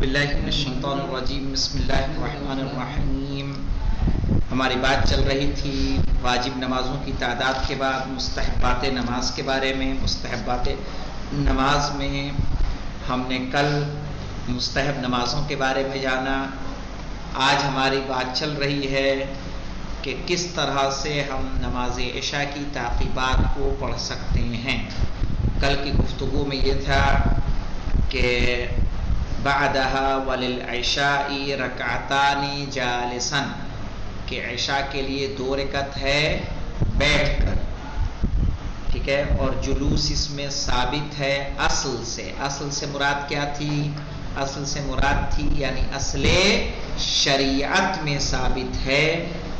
باللہ من الشیطان الرجیم بسم اللہ الرحمن الرحیم. ہماری بات چل رہی تھی واجب نمازوں کی تعداد کے بعد مستحبات نماز کے بارے میں. مستحبات نماز میں ہم نے کل مستحب نمازوں کے بارے میں جانا. آج ہماری بات چل رہی ہے کہ کس طرح سے ہم نماز عشاء کی تعقیبات کو پڑھ سکتے ہیں. کل کی گفتگو میں یہ تھا کہ بعدها وللعشاء رکعتان جالسا، کہ عشاء کے لیے 2 رکعت ہے بیٹھ کر، ٹھیک ہے. اور جلوس اس میں ثابت ہے اصل سے. اصل سے مراد کیا تھی؟ اصل سے مراد تھی یعنی اصل شریعت میں ثابت ہے،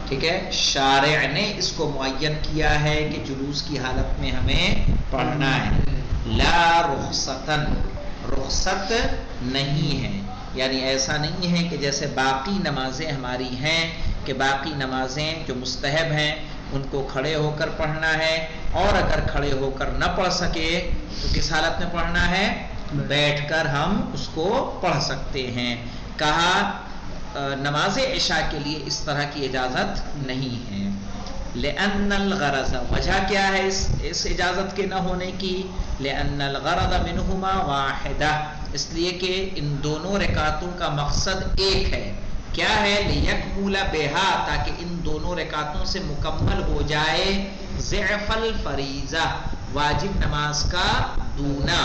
ٹھیک ہے. شارع نے اس کو معین کیا ہے کہ جلوس کی حالت میں ہمیں پڑھنا ہے. لا رخصتاً، رخصت نہیں ہے، یعنی ایسا نہیں ہے کہ جیسے باقی نمازیں ہماری ہیں کہ باقی نمازیں جو مستحب ہیں ان کو کھڑے ہو کر پڑھنا ہے، اور اگر کھڑے ہو کر نہ پڑھ سکے تو کس حالت میں پڑھنا ہے؟ بیٹھ کر ہم اس کو پڑھ سکتے ہیں. کہا نماز عشاء کے لیے اس طرح کی اجازت نہیں ہے. لأن الغرض، وجہ کیا ہے اس اجازت کے نہ ہونے کی؟ لأن الغرض منہما واحدہ، اس لیے کہ ان دونوں رکعتوں کا مقصد ایک ہے. کیا ہے؟ لیکمل بہا، تاکہ ان دونوں رکعتوں سے مکمل ہو جائے ضعف الفریضہ، واجب نماز کا دونا،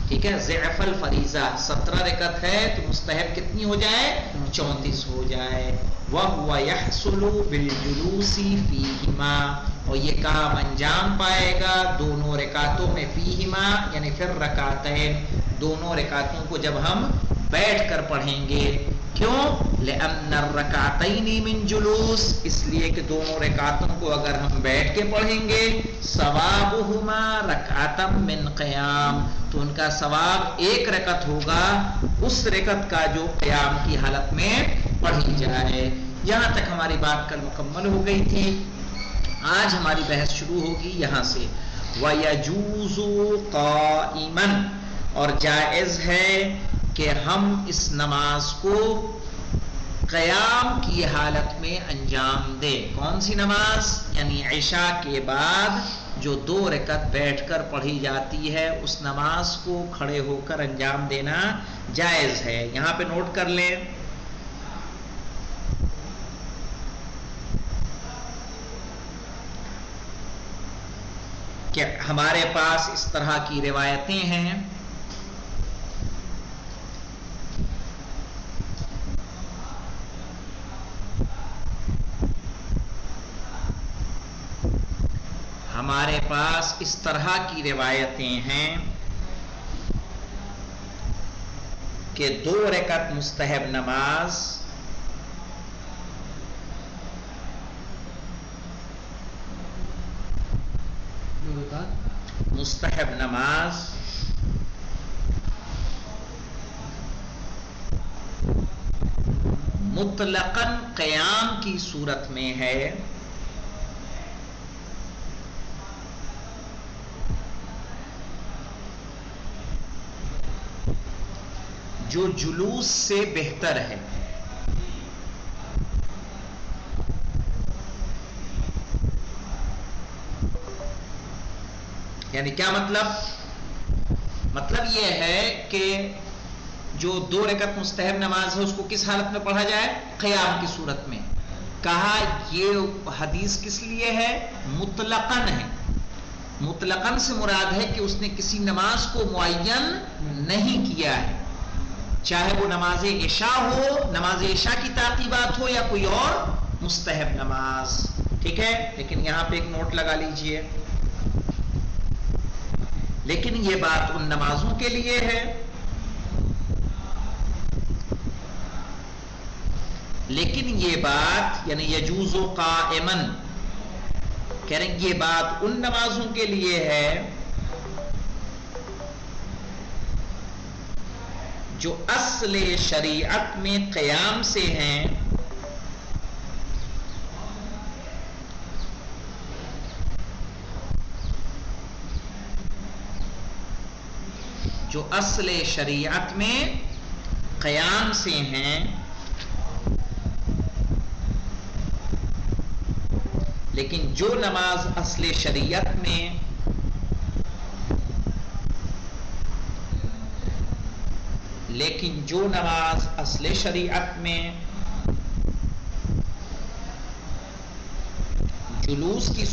ٹھیک ہے. ضعف الفریضہ 17 رکعت ہے تو مستحب کتنی ہو جائے؟ 34 ہو جائے. وَهُوَ يَحْصُلُ بِالْجُلُوسِ فِيهِمَا، اور یہ کام انجام پائے گا دونوں رکعتوں میں. فیہما یعنی پھر رکعتین، دونوں رکعتوں کو جب ہم بیٹھ کر پڑھیں گے. کیوں؟ لأن الرکعتین من جلوس، اس لیے کہ دونوں رکعتوں کو اگر ہم بیٹھ کے پڑھیں گے ثوابہما رکعتا من قیام، تو ان کا ثواب 1 رکعت ہوگا اس رکعت کا جو قیام کی حالت میں پڑھی جائے. یہاں تک ہماری بات کل مکمل ہو گئی تھی. آج ہماری بحث شروع ہوگی یہاں سے. وَيَجُوزُ قَائِمًا، اور جائز ہے کہ ہم اس نماز کو قیام کی حالت میں انجام دیں. کون سی نماز؟ یعنی عشاء کے بعد جو 2 رکعت بیٹھ کر پڑھی جاتی ہے اس نماز کو کھڑے ہو کر انجام دینا جائز ہے. یہاں پہ نوٹ کر لیں کہ ہمارے پاس اس طرح کی روایتیں ہیں ہمارے پاس اس طرح کی روایتیں ہیں کہ 2 رکعت مستحب نماز مطلقاً قیام کی صورت میں ہے، جو جلوس سے بہتر ہے. یعنی کیا مطلب؟ مطلب یہ ہے کہ جو 2 رکعت مستحب نماز ہے اس کو کس حالت میں پڑھا جائے؟ قیام کی صورت میں. کہا یہ حدیث کس لیے ہے؟ مطلقاً ہے. مطلقاً سے مراد ہے کہ اس نے کسی نماز کو معین نہیں کیا ہے، چاہے وہ نماز عشاء ہو، نماز عشاء کی تعقیبات ہو، یا کوئی اور مستحب نماز، ٹھیک ہے. لیکن یہاں پہ ایک نوٹ لگا لیجئے، لیکن یہ بات ان نمازوں کے لیے ہے، لیکن یہ بات یعنی یجوز قائماً، کہہ رہے ہیں یہ بات ان نمازوں کے لیے ہے جو اصل شریعت میں قیام سے ہیں، جو اصل شریعت میں قیام سے ہیں، لیکن جو نماز اصل شریعت میں جلوس کی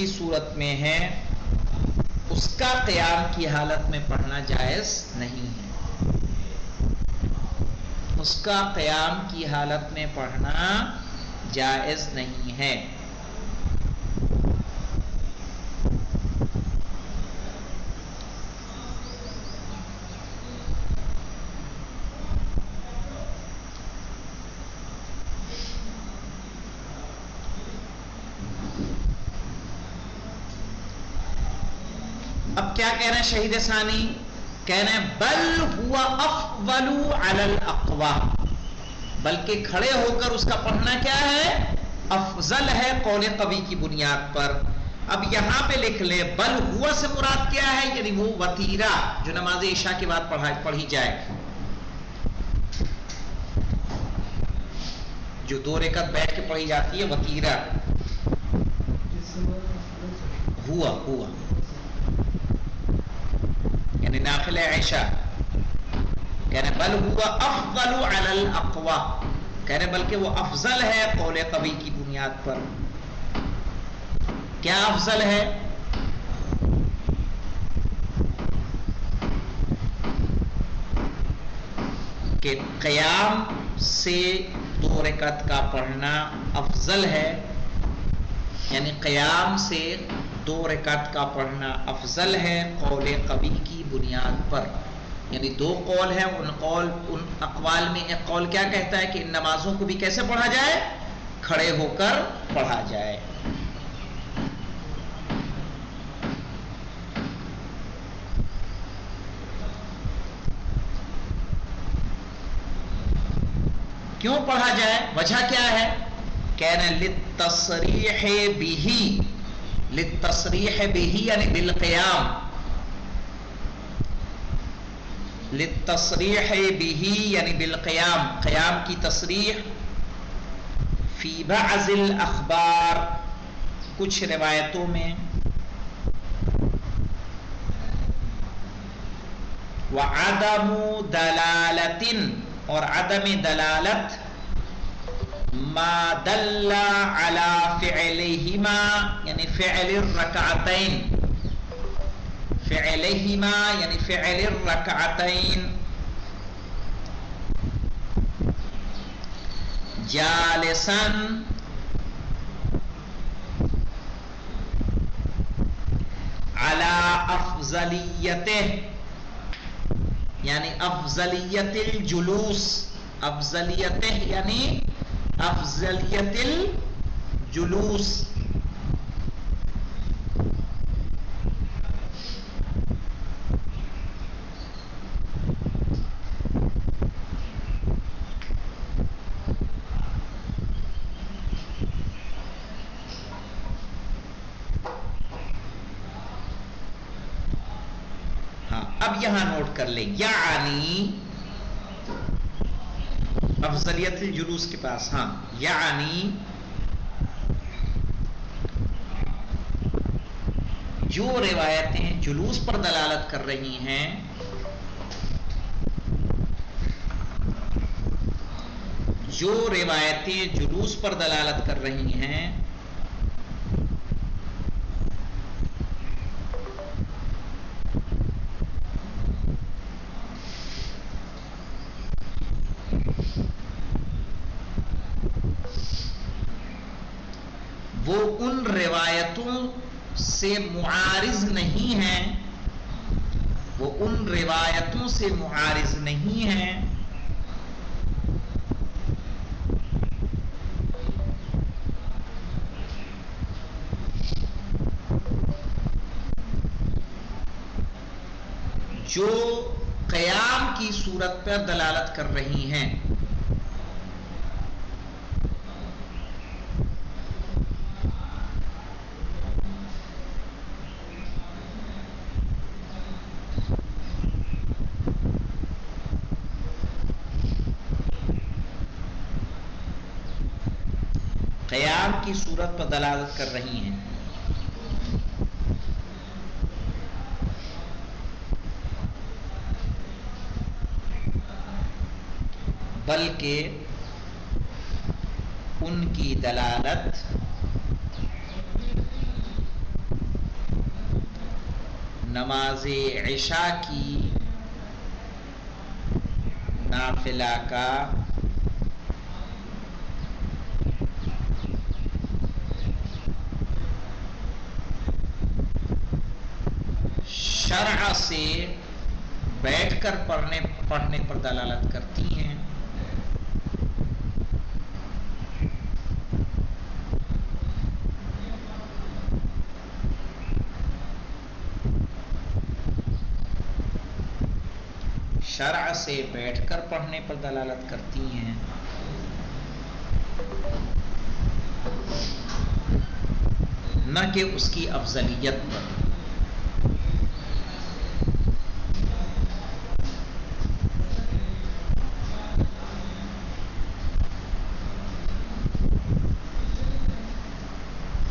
صورت میں ہے، اس کا قیام کی حالت میں پڑھنا جائز نہیں ہے، اس کا قیام کی حالت میں پڑھنا جائز نہیں ہے۔ اب کیا کہہ رہے ہیں شہید ثانی؟ کہہ رہے ہیں بل ہوا افضل علی الاقوا، بلکہ کھڑے ہو کر اس کا پڑھنا کیا ہے؟ افضل ہے قول قوی کی بنیاد پر۔ اب یہاں پہ لکھ لے بل ہوا سے مراد کیا ہے؟ یعنی وہ وتیرہ جو نماز عشاء کے بعد پڑھی جائے، جو 2 رکعت بیٹھ کے پڑھی جاتی ہے، وتیرہ ہوا یعنی نافل عشاء۔ کہہ رہے بل ہوا افضل علی الاقوا، کہہ رہے بلکہ وہ افضل ہے قول قوی کی بنیاد پر۔ کیا افضل ہے؟ کہ قیام سے 2 رکعت کا پڑھنا افضل ہے، یعنی قیام سے 2 رکعت کا پڑھنا افضل ہے قول قوی کی بنیاد پر۔ یعنی 2 قول ہیں، ان اقوال میں ایک قول کیا کہتا ہے کہ ان نمازوں کو بھی کیسے پڑھا جائے؟ کھڑے ہو کر پڑھا جائے۔ کیوں پڑھا جائے؟ وجہ کیا ہے؟ کہہ رہے ہیں للتصریح بہ یعنی بالقیام، للتصریح بہ یعنی بالقیام، قیام کی تصریح فی بعض الاخبار، کچھ روایتوں میں، وعدم دلالت اور عدم دلالت ما دل على فعلہما یعنی فعل الرکعتین، فعلہما یعنی فعل الرکعتین، جالسا على افضلیتہ یعنی افضلیت الجلوس، افضلیتہ یعنی افضلیت الجلوس، اب یہاں نوٹ کر لیں، یعنی افضلیت الجلوس کے پاس، ہاں یعنی جو روایتیں جلوس پر دلالت کر رہی ہیں، جو روایتیں جلوس پر دلالت کر رہی ہیں، وہ ان روایتوں سے معارض نہیں ہیں، وہ ان روایتوں سے معارض نہیں ہیں جو قیام کی صورت پر دلالت کر رہی ہیں، قیام کی صورت پر دلالت کر رہی ہیں. بلکہ ان کی دلالت نماز عشاء کی نافلہ کا شرع سے بیٹھ کر پڑھنے پر دلالت کرتی ہیں. شرع سے بیٹھ کر پڑھنے پر دلالت کرتی ہیں. نہ کہ اس کی افضلیت پر.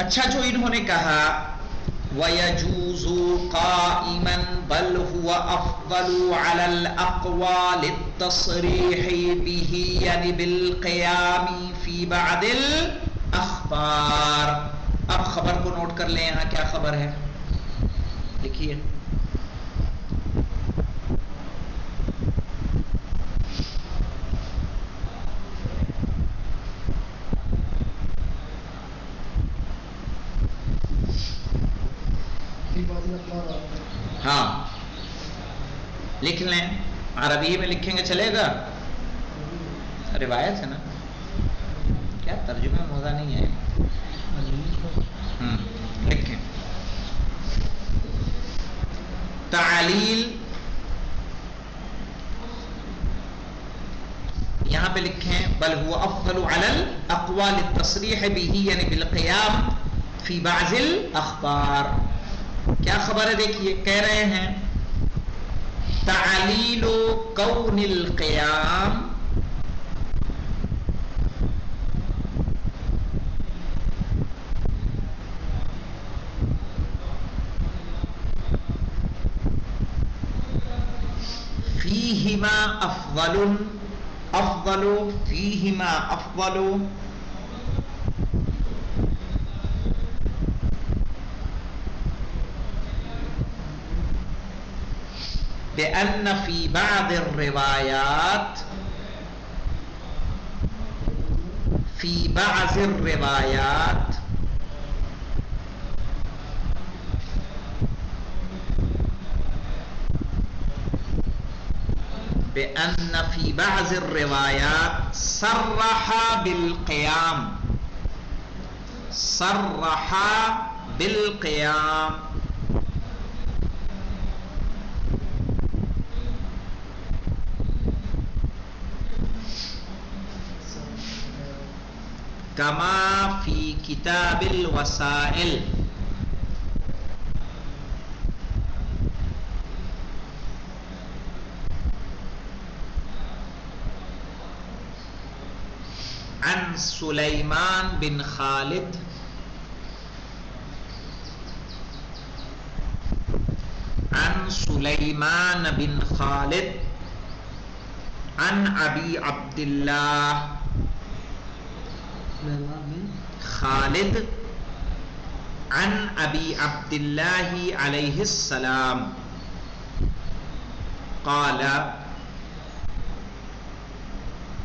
اچھا، جو انہوں نے کہا وَيَجُوزُ قَائِمًا بَلْ هُوَ أَفْضَلُ عَلَى الْأَقْوَالِ التَّصْرِيحِ بِهِ یعنی بِالْقِيَامِ فِي بَعْضِ الْأَخْبَارِ. اب خبر کو نوٹ کر لیں. یہاں کیا خبر ہے لکھیے. ہاں لکھ لیں. عربی میں لکھیں گے چلے گا؟ روایت ہے نا، کیا ترجمہ موضوع نہیں ہے. لکھیں تعلیل. یہاں پہ لکھیں بل هو افضل علی الاقوال التصریح به یعنی بالقیام فی بعض الاخبار. کیا خبر ہے؟ دیکھیے کہہ رہے ہیں تعلیل کون القیام فیہما افضل فیہما افضل بأن في بعض الروايات صرح بالقيام کما فی کتاب الوسائل عن سلیمان بن خالد عن ابی عبداللہ خالد عن ابی عبداللہ علیہ السلام قال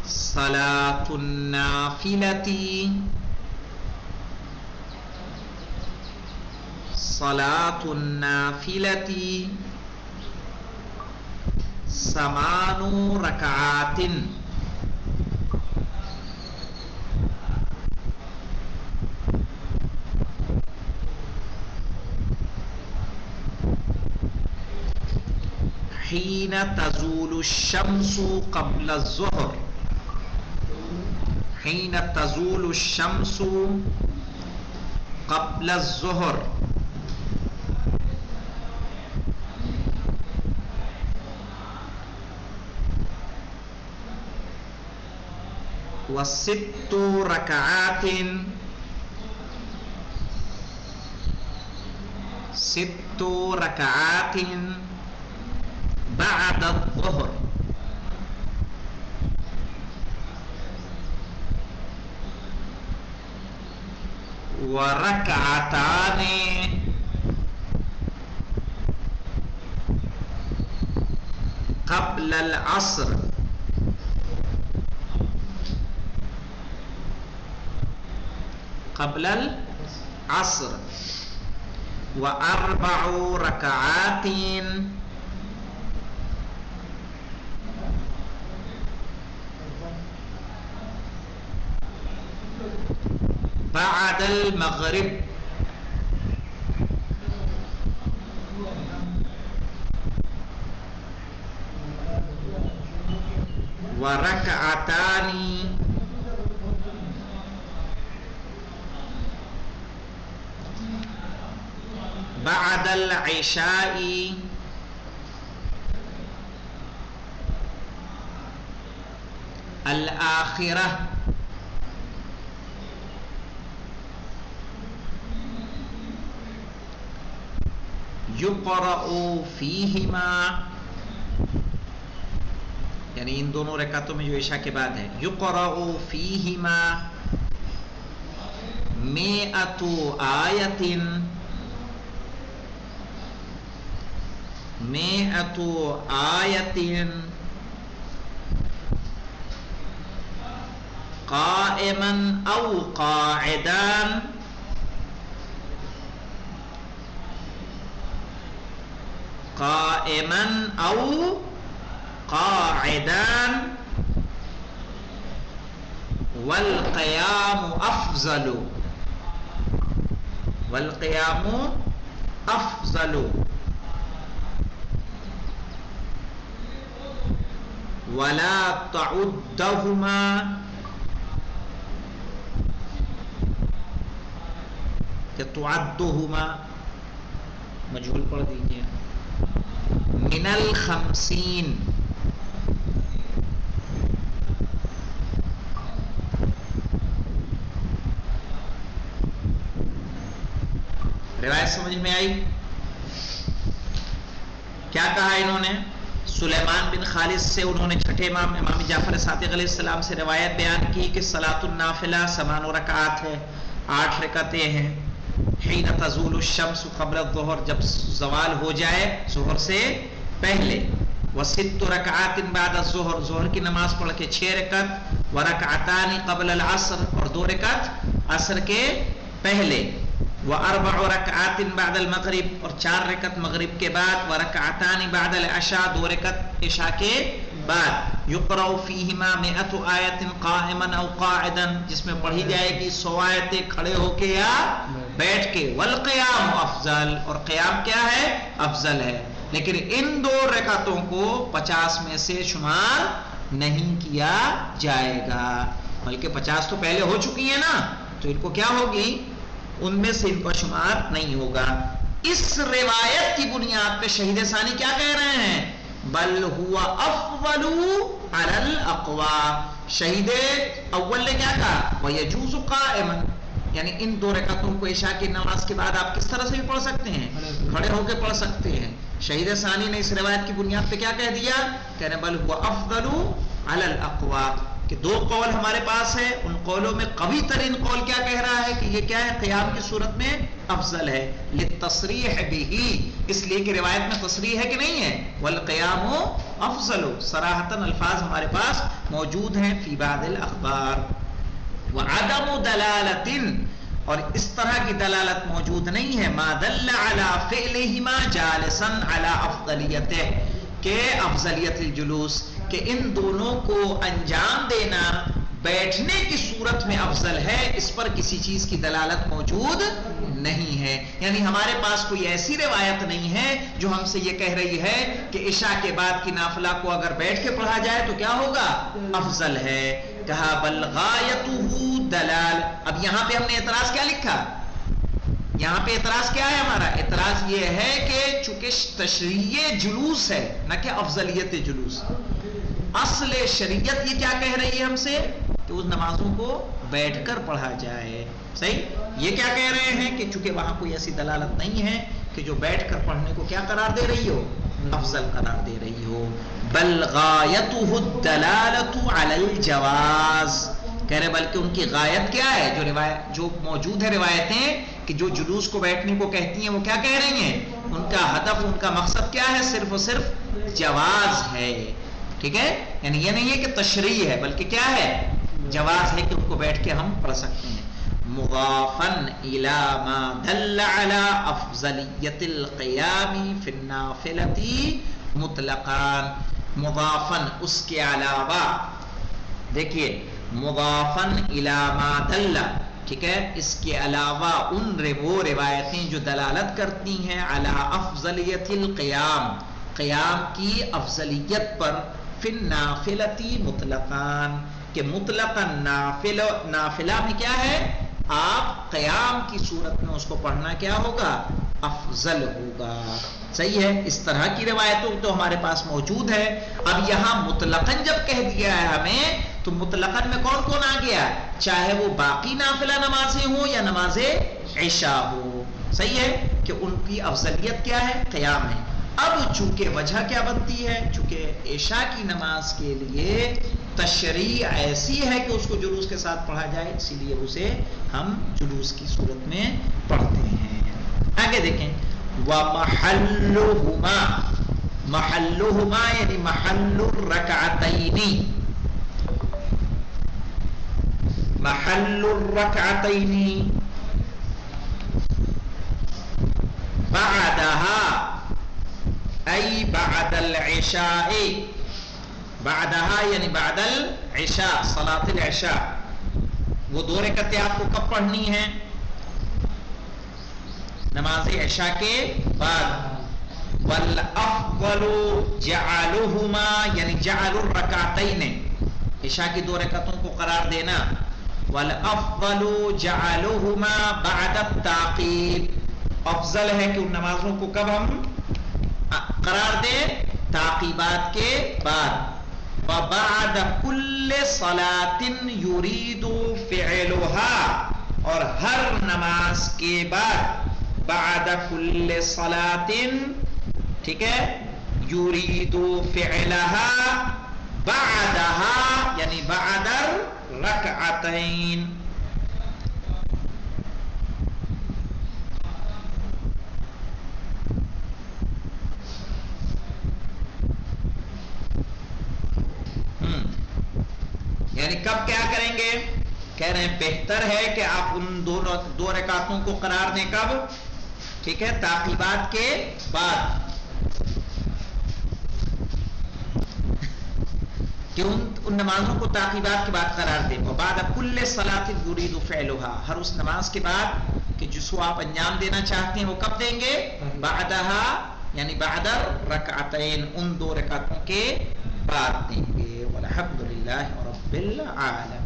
صلاة النافلة 8 ركعات حين تزول الشمس قبل الظهر و 6 ركعات ست رکعات بعد الظہر ورکعتان قبل العصر قبل العصر واربع رکعات بعد المغرب ورکعتان بعد العشاء الآخرة یقرأ فیہما، یعنی ان دونوں رکعتوں میں جو عشاء کے بعد ہے، یقرأ فیہما مئۃ آیۃ مئۃ آیۃ قائما او قاعدا قائما او قاعدا والقیام افضل والقیام افضل ولا تعدهما یا تعدهما مجهول پڑھ دیجئے من الخمسین، روایت سمجھ میں آئی؟ کیا کہا انہوں نے؟ سلیمان بن خالد سے انہوں نے چھٹے امام جعفر صادق علیہ السلام سے روایت بیان کی کہ صلاۃ النافلہ 8 رکعات ہے، 8 رکعتیں ہیں، حین تزول الشمس قبل الظہر، جب زوال ہو جائے ظہر سے پہلے، وست رکعات بعد الظہر، ظہر کی نماز پڑھ کے 6 رکعت، ورکعتان قبل العصر، اور 2 رکعت عصر کے پہلے، واربع رکعات بعد المغرب، اور 4 رکعت مغرب کے بعد، ورکعتان بعد العشاء، 2 رکعت عشاء کے بعد، یقرأ فیہما مئۃ آیۃ قائما او قاعدا، جس میں پڑھی جائے گی 100 آیتیں کھڑے ہو کے یا بیٹھ کے، والقیام افضل، اور قیام کیا ہے؟ افضل ہے۔ لیکن ان 2 رکعتوں کو 50 میں سے شمار نہیں کیا جائے گا، بلکہ 50 تو پہلے ہو چکی ہیں نا، تو ان کو کیا ہوگی؟ ان میں سے ان کا شمار نہیں ہوگا۔ اس روایت کی بنیاد پہ شہید ثانی کیا کہہ رہے ہیں؟ بل ہوا افضل علی الاقوی، شہید اول نے کیا کہا؟ ویجوز قائما، یعنی ان 2 رکعتوں کو عشاء کی نماز کے بعد آپ کس طرح سے بھی پڑھ سکتے ہیں؟ کھڑے ہو کے پڑھ سکتے ہیں۔ شہید ثانی نے اس روایت کی بنیاد پہ کیا کہہ دیا؟ کہنے بل ہوا افضل علی الاقوی، کہ 2 قول ہمارے پاس ہے، ان قولوں میں قوی ترین قول کیا کہہ رہا ہے کہ یہ کیا ہے؟ قیام کی صورت میں افضل ہے، للتصریح بہ، اس لیے کہ روایت میں تصریح ہے کہ نہیں ہے؟ والقیام افضل، صراحتاً الفاظ ہمارے پاس موجود ہیں فی بعض الاخبار۔ وعدم دلالت، اور اس طرح کی دلالت موجود نہیں ہے، ما دل علی فعلہما جالسا علی افضلیتہ، کہ افضلیت الجلوس، کہ ان دونوں کو انجام دینا بیٹھنے کی صورت میں افضل ہے، اس پر کسی چیز کی دلالت موجود نہیں ہے۔ یعنی ہمارے پاس کوئی ایسی روایت نہیں ہے جو ہم سے یہ کہہ رہی ہے کہ عشاء کے بعد کی نافلہ کو اگر بیٹھ کے پڑھا جائے تو کیا ہوگا؟ افضل ہے۔ کہا بل غایتہ دلال، اب یہاں پہ ہم نے اعتراض کیا لکھا؟ یہاں پہ اعتراض کیا ہے ہمارا؟ اعتراض یہ ہے کہ چونکہ تشریع جلوس ہے نہ کہ افضلیت جلوس، اصل شریعت یہ کیا کہہ رہی ہے ہم سے؟ کہ اس نمازوں کو بیٹھ کر پڑھا جائے۔ صحیح؟ یہ کیا کہہ رہے ہیں کہ چونکہ وہاں کوئی ایسی دلالت نہیں ہے کہ جو بیٹھ کر پڑھنے کو کیا قرار دے رہی ہو؟ افضل قرار دے رہی ہو. بل غایتہ الدلالۃ علی الجواز، کہہ رہے بلکہ ان کی غایت کیا ہے، جو روایت جو موجود ہے روایتیں کہ جو جلوس کو بیٹھنے کو کہتی ہیں وہ کیا کہہ رہی ہیں، ان کا ہدف ان کا مقصد کیا ہے، صرف اور صرف جواز ہے. ٹھیک ہے، یعنی یہ نہیں ہے کہ تشریع ہے بلکہ کیا ہے، جواز ہے کہ ان کو بیٹھ کے ہم پڑھ سکتے ہیں. مضافا الی ما دل علی افضلیت القیام فی النافلۃ مطلقا، مضافا اس کے علاوہ، دیکھیے مضافا الی ما دل، ٹھیک ہے، اس کے علاوہ وہ روایتیں جو دلالت کرتی ہیں علی افضلیت القیام، قیام کی افضلیت پر، فی النافلۃ مطلقاً، کہ مطلقاً نافلہ میں کیا ہے، آپ قیام کی صورت میں اس کو پڑھنا کیا ہوگا، افضل ہوگا. صحیح ہے، اس طرح کی روایتوں تو ہمارے پاس موجود ہے. اب یہاں مطلقاً جب کہہ دیا ہے ہمیں تو مطلقاً میں کون کون آ گیا، چاہے وہ باقی نافلہ نمازیں ہوں یا نماز عشاء ہو. صحیح ہے کہ ان کی افضلیت کیا ہے، قیام ہے. اب چونکہ وجہ کیا بنتی ہے، چونکہ عشاء کی نماز کے لیے تشریع ایسی ہے کہ اس کو جلوس کے ساتھ پڑھا جائے، اسی لیے اسے ہم جلوس کی صورت میں پڑھتے ہیں. آگے دیکھیں، وَمَحَلُّهُمَا، محلُّهُمَا یعنی محل الرکعتین، محل الرکعتین بعدها ای بعد العشاء، بعدها یعنی بعد العشاء، صلاۃ العشاء، وہ 2 رکعتیں آپ کو کب پڑھنی ہیں، نماز عشاء کے بعد. والافضل جعلهما یعنی جعل الرکعتین، عشاء کی 2 رکعتوں کو قرار دینا. والافضل جعلهما بعد التعقیب، افضل ہے کہ ان نمازوں کو کب ہم قرار دیں، تعقیبات کے بعد. وبعد كل صلاة يريد فعلها، اور ہر نماز کے بعد، بعد كل صلاة، ٹھیک ہے، يريد فعلها بعدها یعنی بعد الرکعتین. یعنی کب کیا کریں گے، کہہ رہے ہیں بہتر ہے کہ آپ ان 2 رکعتوں کو قرار دیں کب، ٹھیک ہے، تعقیبات کے بعد، کہ ان نمازوں کو تعقیبات کے بعد قرار دیں. وبعد کل صلاۃ یرید فعلها، ہر اس نماز کے بعد کہ جس کو آپ انجام دینا چاہتے ہیں وہ کب دیں گے، بعدها یعنی بعد الرکعتین، ان 2 رکعتوں کے بعد دیں گے. والحمد للہ رب العالمین.